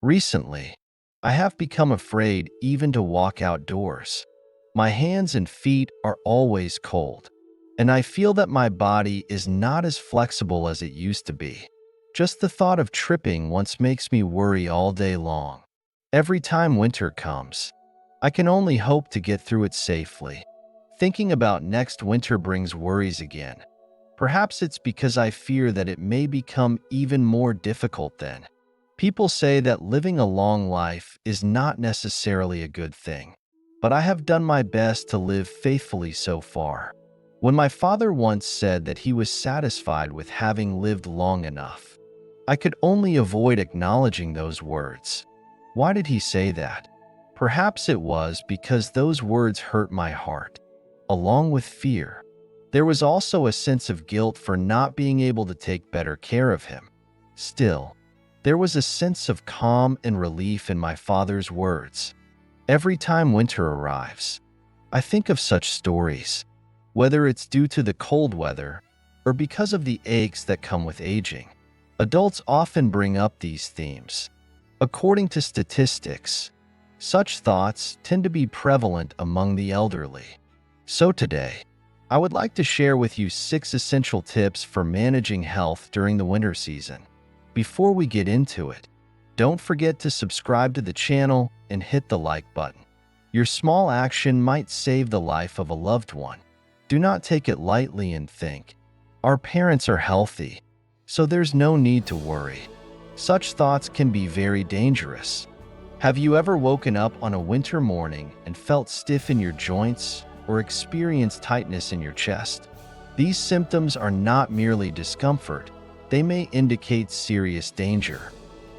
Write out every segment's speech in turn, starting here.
Recently, I have become afraid even to walk outdoors. My hands and feet are always cold, and I feel that my body is not as flexible as it used to be. Just the thought of tripping once makes me worry all day long. Every time winter comes, I can only hope to get through it safely. Thinking about next winter brings worries again. Perhaps it's because I fear that it may become even more difficult then. People say that living a long life is not necessarily a good thing, but I have done my best to live faithfully so far. When my father once said that he was satisfied with having lived long enough, I could only avoid acknowledging those words. Why did he say that? Perhaps it was because those words hurt my heart, along with fear. There was also a sense of guilt for not being able to take better care of him. Still, there was a sense of calm and relief in my father's words. Every time winter arrives, I think of such stories, whether it's due to the cold weather or because of the aches that come with aging. Adults often bring up these themes. According to statistics, such thoughts tend to be prevalent among the elderly. So today, I would like to share with you 6 essential tips for managing health during the winter season. Before we get into it, don't forget to subscribe to the channel and hit the like button. Your small action might save the life of a loved one. Do not take it lightly and think, our parents are healthy, so there's no need to worry. Such thoughts can be very dangerous. Have you ever woken up on a winter morning and felt stiff in your joints or experienced tightness in your chest? These symptoms are not merely discomfort, they may indicate serious danger.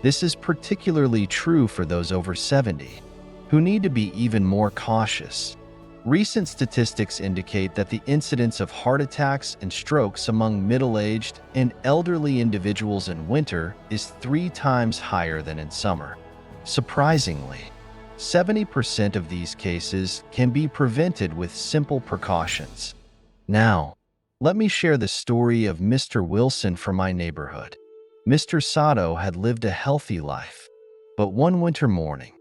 This is particularly true for those over 70, who need to be even more cautious. Recent statistics indicate that the incidence of heart attacks and strokes among middle-aged and elderly individuals in winter is 3 times higher than in summer. Surprisingly, 70% of these cases can be prevented with simple precautions. Now, let me share the story of Mr. Wilson from my neighborhood. Mr. Sato had lived a healthy life, but one winter morning,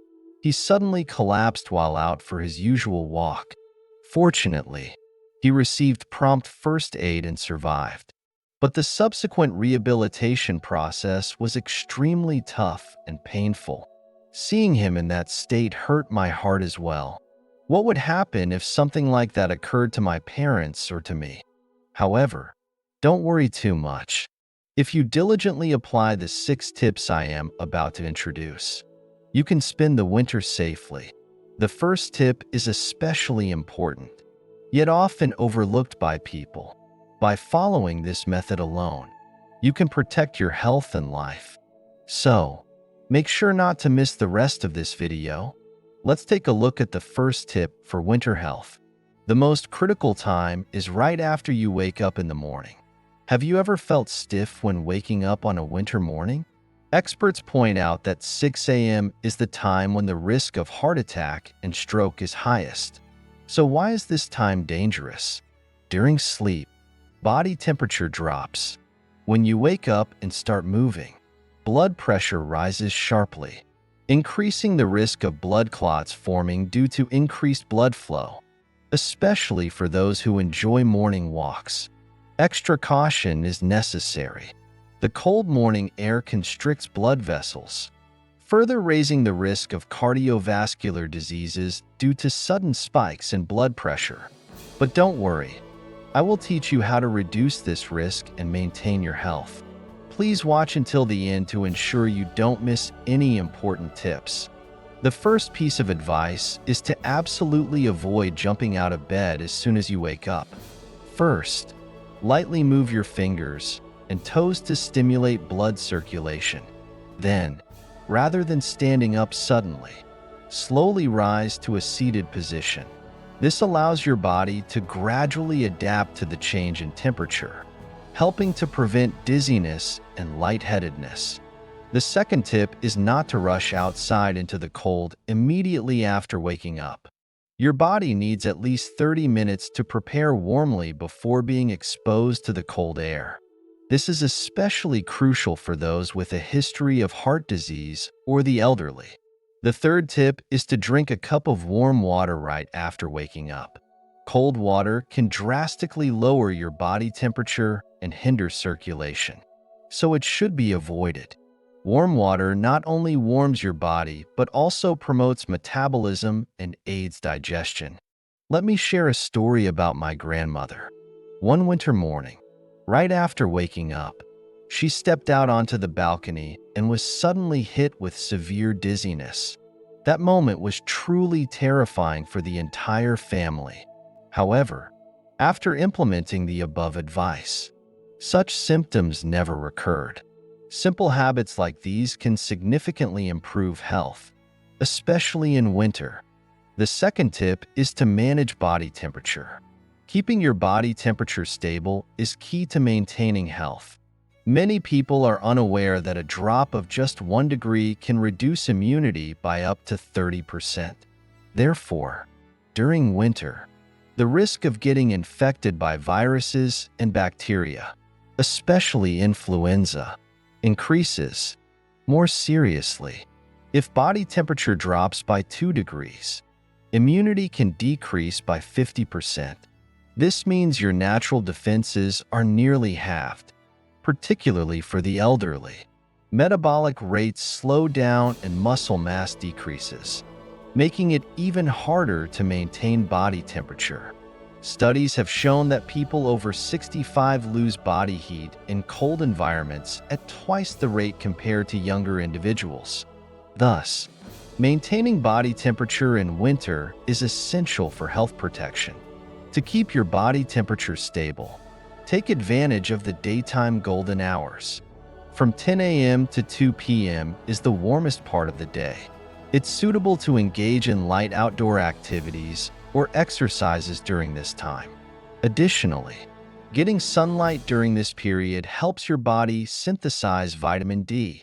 he suddenly collapsed while out for his usual walk. Fortunately, he received prompt first aid and survived. But the subsequent rehabilitation process was extremely tough and painful. Seeing him in that state hurt my heart as well. What would happen if something like that occurred to my parents or to me? However, don't worry too much. If you diligently apply the 6 tips I am about to introduce, you can spend the winter safely. The first tip is especially important, yet often overlooked by people. By following this method alone, you can protect your health and life. So, make sure not to miss the rest of this video. Let's take a look at the first tip for winter health. The most critical time is right after you wake up in the morning. Have you ever felt stiff when waking up on a winter morning? Experts point out that 6 a.m. is the time when the risk of heart attack and stroke is highest. So why is this time dangerous? During sleep, body temperature drops. When you wake up and start moving, blood pressure rises sharply, increasing the risk of blood clots forming due to increased blood flow, especially for those who enjoy morning walks. Extra caution is necessary. The cold morning air constricts blood vessels, further raising the risk of cardiovascular diseases due to sudden spikes in blood pressure. But don't worry, I will teach you how to reduce this risk and maintain your health. Please watch until the end to ensure you don't miss any important tips. The first piece of advice is to absolutely avoid jumping out of bed as soon as you wake up. First, lightly move your fingers and toes to stimulate blood circulation. Then, rather than standing up suddenly, slowly rise to a seated position. This allows your body to gradually adapt to the change in temperature, helping to prevent dizziness and lightheadedness. The second tip is not to rush outside into the cold immediately after waking up. Your body needs at least 30 minutes to prepare warmly before being exposed to the cold air. This is especially crucial for those with a history of heart disease or the elderly. The third tip is to drink a cup of warm water right after waking up. Cold water can drastically lower your body temperature and hinder circulation, so it should be avoided. Warm water not only warms your body but also promotes metabolism and aids digestion. Let me share a story about my grandmother. One winter morning, right after waking up, she stepped out onto the balcony and was suddenly hit with severe dizziness. That moment was truly terrifying for the entire family. However, after implementing the above advice, such symptoms never recurred. Simple habits like these can significantly improve health, especially in winter. The second tip is to manage body temperature. Keeping your body temperature stable is key to maintaining health. Many people are unaware that a drop of just 1 degree can reduce immunity by up to 30%. Therefore, during winter, the risk of getting infected by viruses and bacteria, especially influenza, increases. More seriously, if body temperature drops by 2 degrees, immunity can decrease by 50%. This means your natural defenses are nearly halved, particularly for the elderly. Metabolic rates slow down and muscle mass decreases, making it even harder to maintain body temperature. Studies have shown that people over 65 lose body heat in cold environments at twice the rate compared to younger individuals. Thus, maintaining body temperature in winter is essential for health protection. To keep your body temperature stable, take advantage of the daytime golden hours. From 10 a.m. to 2 p.m. is the warmest part of the day. It's suitable to engage in light outdoor activities or exercises during this time. Additionally, getting sunlight during this period helps your body synthesize vitamin D,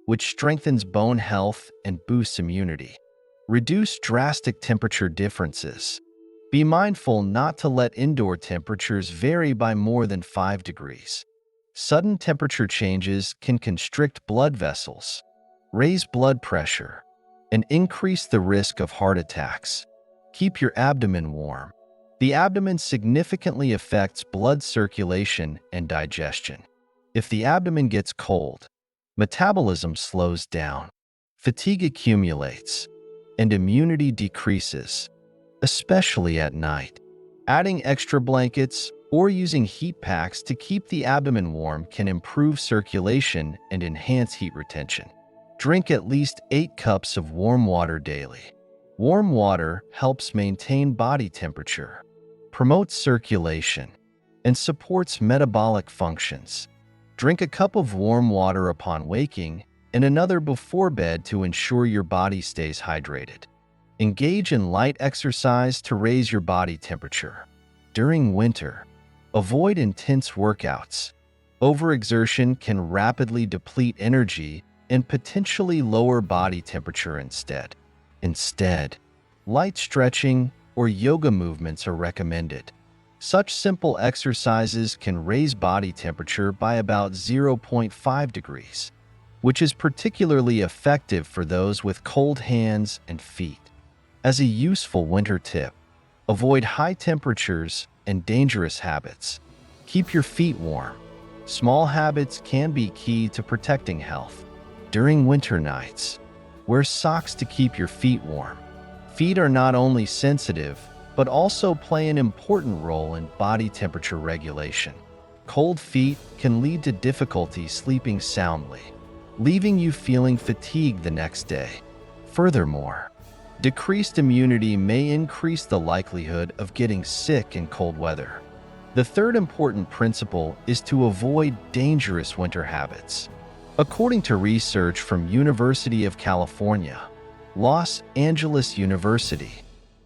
which strengthens bone health and boosts immunity. Reduce drastic temperature differences. Be mindful not to let indoor temperatures vary by more than 5 degrees. Sudden temperature changes can constrict blood vessels, raise blood pressure, and increase the risk of heart attacks. Keep your abdomen warm. The abdomen significantly affects blood circulation and digestion. If the abdomen gets cold, metabolism slows down, fatigue accumulates, and immunity decreases, especially at night. Adding extra blankets or using heat packs to keep the abdomen warm can improve circulation and enhance heat retention. Drink at least 8 cups of warm water daily. Warm water helps maintain body temperature, promotes circulation, and supports metabolic functions. Drink a cup of warm water upon waking and another before bed to ensure your body stays hydrated. Engage in light exercise to raise your body temperature. During winter, avoid intense workouts. Overexertion can rapidly deplete energy and potentially lower body temperature instead. Light stretching or yoga movements are recommended. Such simple exercises can raise body temperature by about 0.5 degrees, which is particularly effective for those with cold hands and feet. As a useful winter tip, avoid high temperatures and dangerous habits. Keep your feet warm. Small habits can be key to protecting health. During winter nights, wear socks to keep your feet warm. Feet are not only sensitive, but also play an important role in body temperature regulation. Cold feet can lead to difficulty sleeping soundly, leaving you feeling fatigued the next day. Furthermore, decreased immunity may increase the likelihood of getting sick in cold weather. The third important principle is to avoid dangerous winter habits. According to research from University of California, Los Angeles University,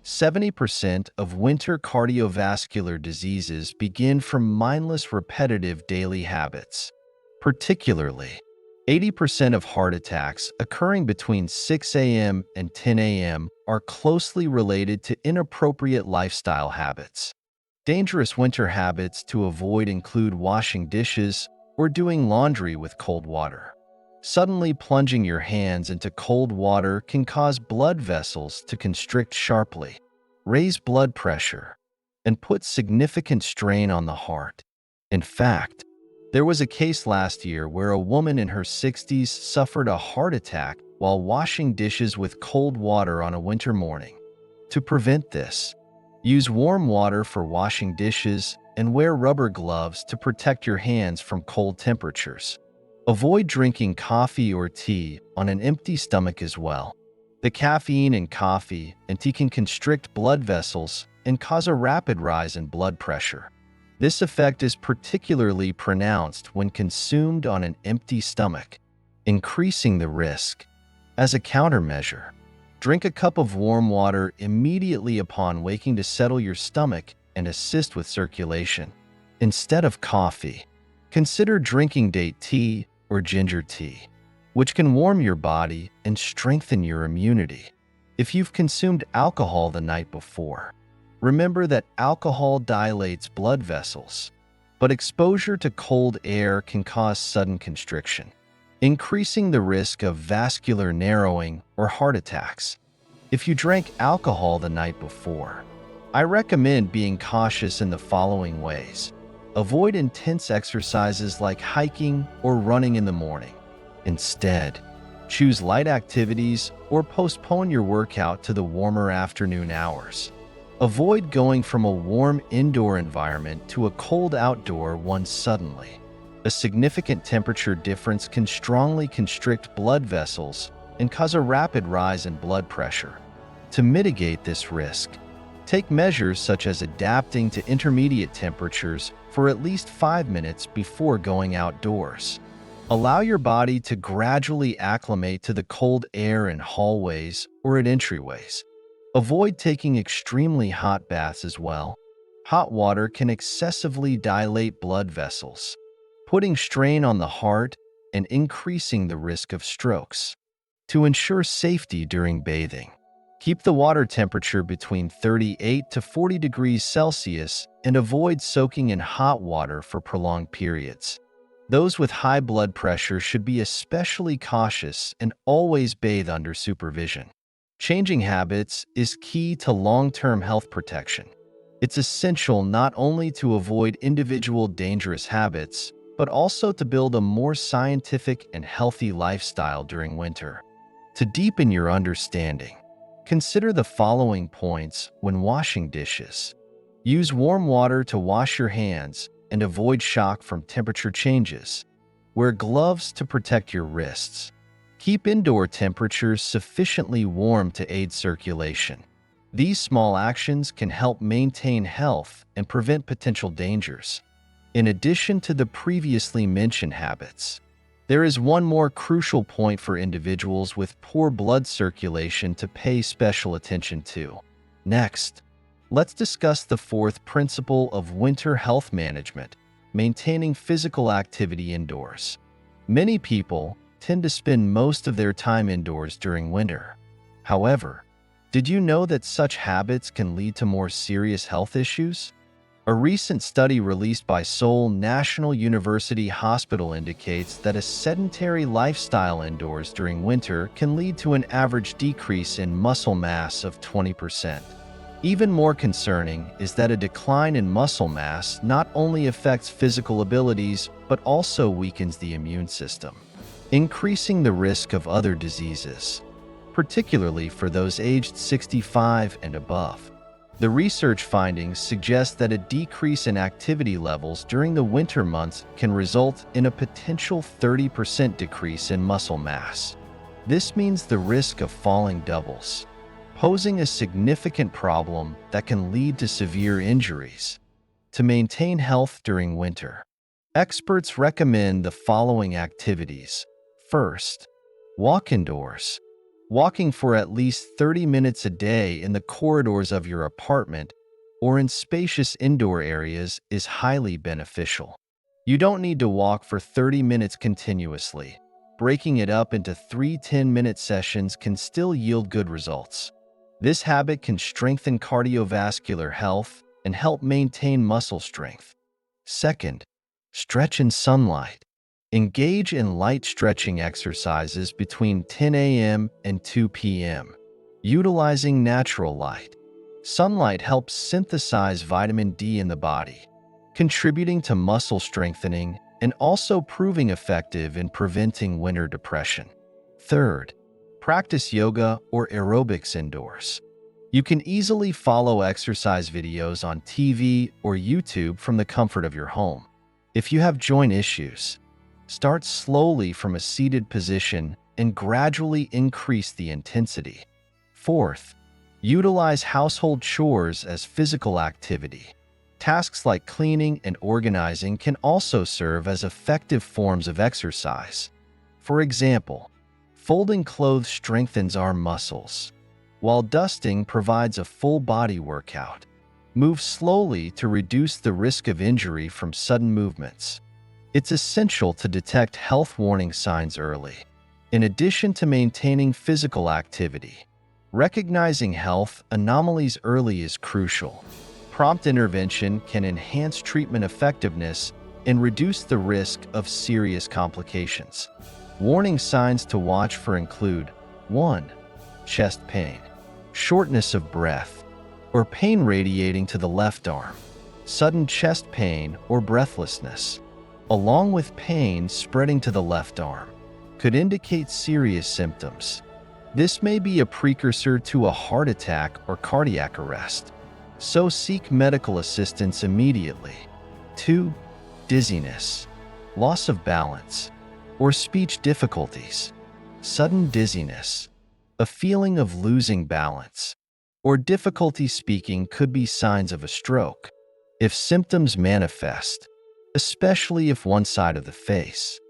70% of winter cardiovascular diseases begin from mindless repetitive daily habits. Particularly, 80% of heart attacks occurring between 6 a.m. and 10 a.m. are closely related to inappropriate lifestyle habits. Dangerous winter habits to avoid include washing dishes or doing laundry with cold water. Suddenly plunging your hands into cold water can cause blood vessels to constrict sharply, raise blood pressure, and put significant strain on the heart. In fact, there was a case last year where a woman in her 60s suffered a heart attack while washing dishes with cold water on a winter morning. To prevent this, use warm water for washing dishes and wear rubber gloves to protect your hands from cold temperatures. Avoid drinking coffee or tea on an empty stomach as well. The caffeine in coffee and tea can constrict blood vessels and cause a rapid rise in blood pressure. This effect is particularly pronounced when consumed on an empty stomach, increasing the risk. As a countermeasure, drink a cup of warm water immediately upon waking to settle your stomach and assist with circulation. Instead of coffee, consider drinking date tea or ginger tea, which can warm your body and strengthen your immunity. If you've consumed alcohol the night before, remember that alcohol dilates blood vessels, but exposure to cold air can cause sudden constriction, increasing the risk of vascular narrowing or heart attacks. If you drank alcohol the night before, I recommend being cautious in the following ways. Avoid intense exercises like hiking or running in the morning. Instead, choose light activities or postpone your workout to the warmer afternoon hours. Avoid going from a warm indoor environment to a cold outdoor one suddenly. A significant temperature difference can strongly constrict blood vessels and cause a rapid rise in blood pressure. To mitigate this risk, take measures such as adapting to intermediate temperatures for at least 5 minutes before going outdoors. Allow your body to gradually acclimate to the cold air in hallways or at entryways. Avoid taking extremely hot baths as well. Hot water can excessively dilate blood vessels, putting strain on the heart and increasing the risk of strokes. To ensure safety during bathing, keep the water temperature between 38 to 40 degrees Celsius and avoid soaking in hot water for prolonged periods. Those with high blood pressure should be especially cautious and always bathe under supervision. Changing habits is key to long-term health protection. It's essential not only to avoid individual dangerous habits, but also to build a more scientific and healthy lifestyle during winter. To deepen your understanding, consider the following points when washing dishes. Use warm water to wash your hands and avoid shock from temperature changes. Wear gloves to protect your wrists. Keep indoor temperatures sufficiently warm to aid circulation. These small actions can help maintain health and prevent potential dangers. In addition to the previously mentioned habits, there is one more crucial point for individuals with poor blood circulation to pay special attention to. Next, let's discuss the fourth principle of winter health management: maintaining physical activity indoors. Many people tend to spend most of their time indoors during winter. However, did you know that such habits can lead to more serious health issues? A recent study released by Seoul National University Hospital indicates that a sedentary lifestyle indoors during winter can lead to an average decrease in muscle mass of 20%. Even more concerning is that a decline in muscle mass not only affects physical abilities but also weakens the immune system, increasing the risk of other diseases, particularly for those aged 65 and above. The research findings suggest that a decrease in activity levels during the winter months can result in a potential 30% decrease in muscle mass. This means the risk of falling doubles, posing a significant problem that can lead to severe injuries. To maintain health during winter, experts recommend the following activities. First, walk indoors. Walking for at least 30 minutes a day in the corridors of your apartment or in spacious indoor areas is highly beneficial. You don't need to walk for 30 minutes continuously. Breaking it up into 3 10-minute sessions can still yield good results. This habit can strengthen cardiovascular health and help maintain muscle strength. Second, Stretch in sunlight. Engage in light stretching exercises between 10 a.m. and 2 p.m., utilizing natural light. Sunlight helps synthesize vitamin D in the body, contributing to muscle strengthening and also proving effective in preventing winter depression. Third, practice yoga or aerobics indoors. You can easily follow exercise videos on TV or YouTube from the comfort of your home. If you have joint issues, start slowly from a seated position and gradually increase the intensity. Fourth, utilize household chores as physical activity. Tasks like cleaning and organizing can also serve as effective forms of exercise. For example, folding clothes strengthens arm muscles, while dusting provides a full body workout. Move slowly to reduce the risk of injury from sudden movements. It's essential to detect health warning signs early. In addition to maintaining physical activity, recognizing health anomalies early is crucial. Prompt intervention can enhance treatment effectiveness and reduce the risk of serious complications. Warning signs to watch for include 1. Chest pain, shortness of breath, or pain radiating to the left arm, sudden chest pain or breathlessness, along with pain spreading to the left arm, could indicate serious symptoms. This may be a precursor to a heart attack or cardiac arrest, so seek medical assistance immediately. 2. Dizziness, loss of balance, or speech difficulties. Sudden dizziness, a feeling of losing balance, or difficulty speaking could be signs of a stroke. If symptoms manifest, especially if one side of the face,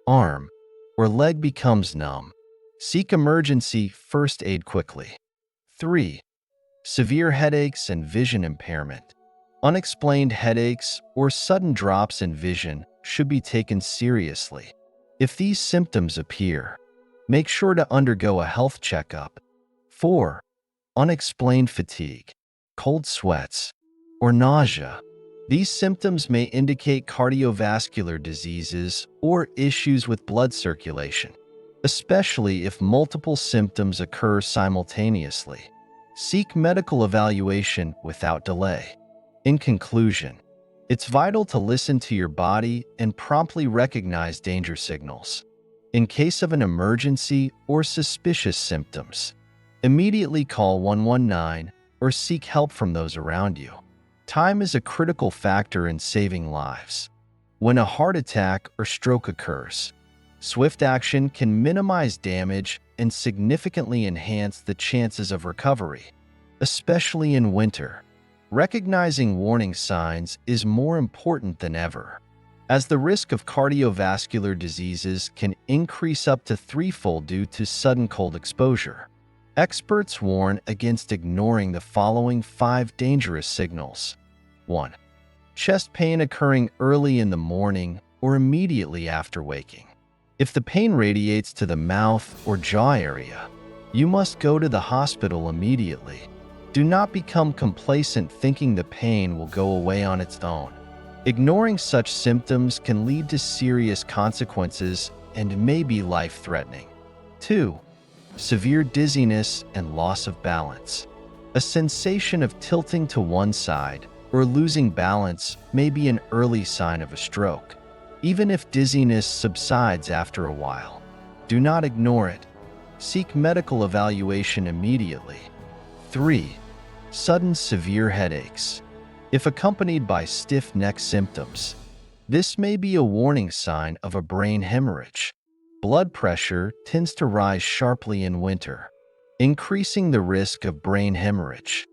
arm, or leg becomes numb, seek emergency first aid quickly. 3. Severe headaches and vision impairment. Unexplained headaches or sudden drops in vision should be taken seriously. If these symptoms appear, make sure to undergo a health checkup. 4. Unexplained fatigue, cold sweats, or nausea. These symptoms may indicate cardiovascular diseases or issues with blood circulation, especially if multiple symptoms occur simultaneously. Seek medical evaluation without delay. In conclusion, it's vital to listen to your body and promptly recognize danger signals. In case of an emergency or suspicious symptoms, immediately call 119 or seek help from those around you. Time is a critical factor in saving lives. When a heart attack or stroke occurs, swift action can minimize damage and significantly enhance the chances of recovery, especially in winter. Recognizing warning signs is more important than ever, as the risk of cardiovascular diseases can increase up to threefold due to sudden cold exposure. Experts warn against ignoring the following 5 dangerous signals. 1. Chest pain occurring early in the morning or immediately after waking. If the pain radiates to the mouth or jaw area, you must go to the hospital immediately. Do not become complacent thinking the pain will go away on its own. Ignoring such symptoms can lead to serious consequences and may be life-threatening. 2. Severe dizziness and loss of balance. A sensation of tilting to one side or losing balance may be an early sign of a stroke, even if dizziness subsides after a while. Do not ignore it. Seek medical evaluation immediately. 3. Sudden severe headaches. If accompanied by stiff neck symptoms, this may be a warning sign of a brain hemorrhage. Blood pressure tends to rise sharply in winter, increasing the risk of brain hemorrhage.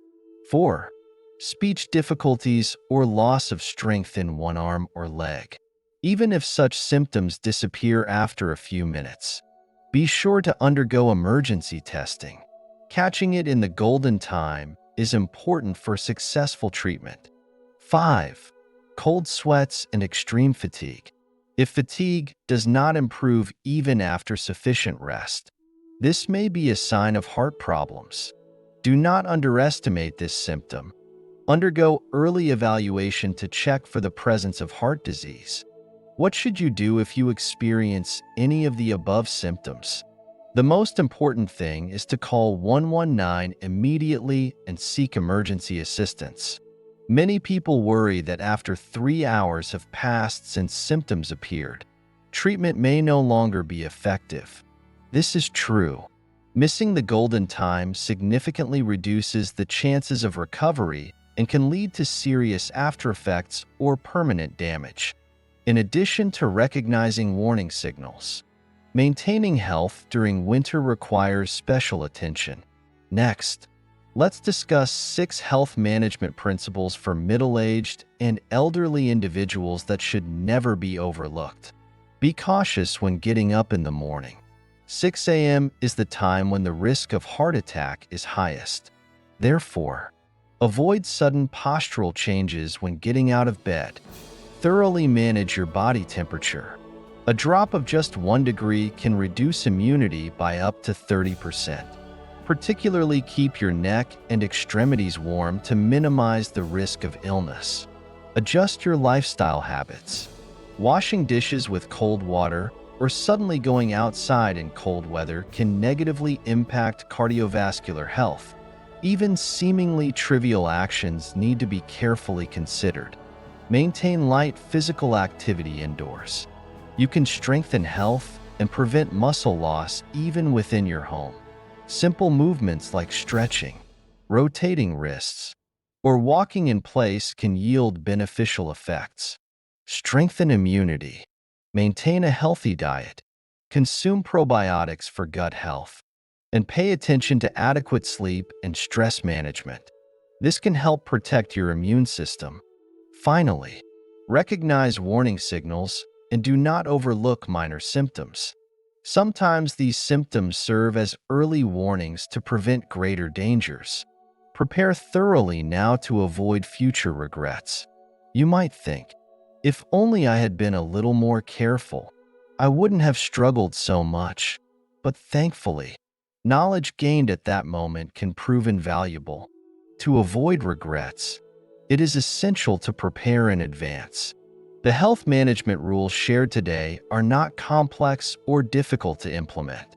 4. Speech difficulties or loss of strength in one arm or leg. Even if such symptoms disappear after a few minutes, be sure to undergo emergency testing. Catching it in the golden time is important for successful treatment. 5. Cold sweats and extreme fatigue. If fatigue does not improve even after sufficient rest, this may be a sign of heart problems. Do not underestimate this symptom. Undergo early evaluation to check for the presence of heart disease. What should you do if you experience any of the above symptoms? The most important thing is to call 119 immediately and seek emergency assistance. Many people worry that after 3 hours have passed since symptoms appeared, treatment may no longer be effective. This is true. Missing the golden time significantly reduces the chances of recovery and can lead to serious aftereffects or permanent damage. In addition to recognizing warning signals, maintaining health during winter requires special attention. Next, let's discuss 6 health management principles for middle-aged and elderly individuals that should never be overlooked. Be cautious when getting up in the morning. 6 a.m. is the time when the risk of heart attack is highest. Therefore, avoid sudden postural changes when getting out of bed. Thoroughly manage your body temperature. A drop of just 1 degree can reduce immunity by up to 30%. Particularly keep your neck and extremities warm to minimize the risk of illness. Adjust your lifestyle habits. Washing dishes with cold water or suddenly going outside in cold weather can negatively impact cardiovascular health. Even seemingly trivial actions need to be carefully considered. Maintain light physical activity indoors. You can strengthen health and prevent muscle loss even within your home. Simple movements like stretching, rotating wrists, or walking in place can yield beneficial effects. Strengthen immunity. Maintain a healthy diet. Consume probiotics for gut health. And pay attention to adequate sleep and stress management. This can help protect your immune system. Finally, recognize warning signals and do not overlook minor symptoms. Sometimes these symptoms serve as early warnings to prevent greater dangers. Prepare thoroughly now to avoid future regrets. You might think, if only I had been a little more careful, I wouldn't have struggled so much. But thankfully, knowledge gained at that moment can prove invaluable. To avoid regrets, it is essential to prepare in advance. The health management rules shared today are not complex or difficult to implement.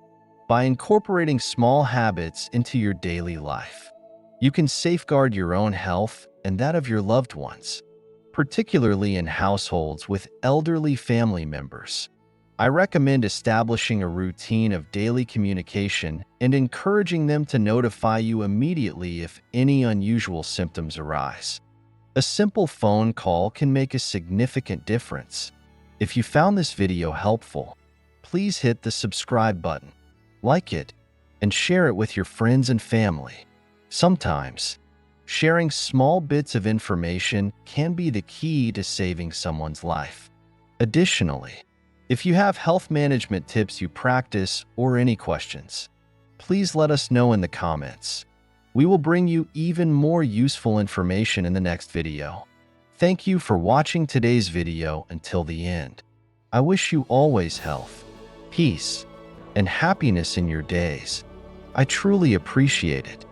By incorporating small habits into your daily life, you can safeguard your own health and that of your loved ones, particularly in households with elderly family members. I recommend establishing a routine of daily communication and encouraging them to notify you immediately if any unusual symptoms arise. A simple phone call can make a significant difference. If you found this video helpful, please hit the subscribe button, like it, and share it with your friends and family. Sometimes, sharing small bits of information can be the key to saving someone's life. Additionally, if you have health management tips you practice or any questions, please let us know in the comments. We will bring you even more useful information in the next video. Thank you for watching today's video until the end. I wish you always health, peace, and happiness in your days. I truly appreciate it.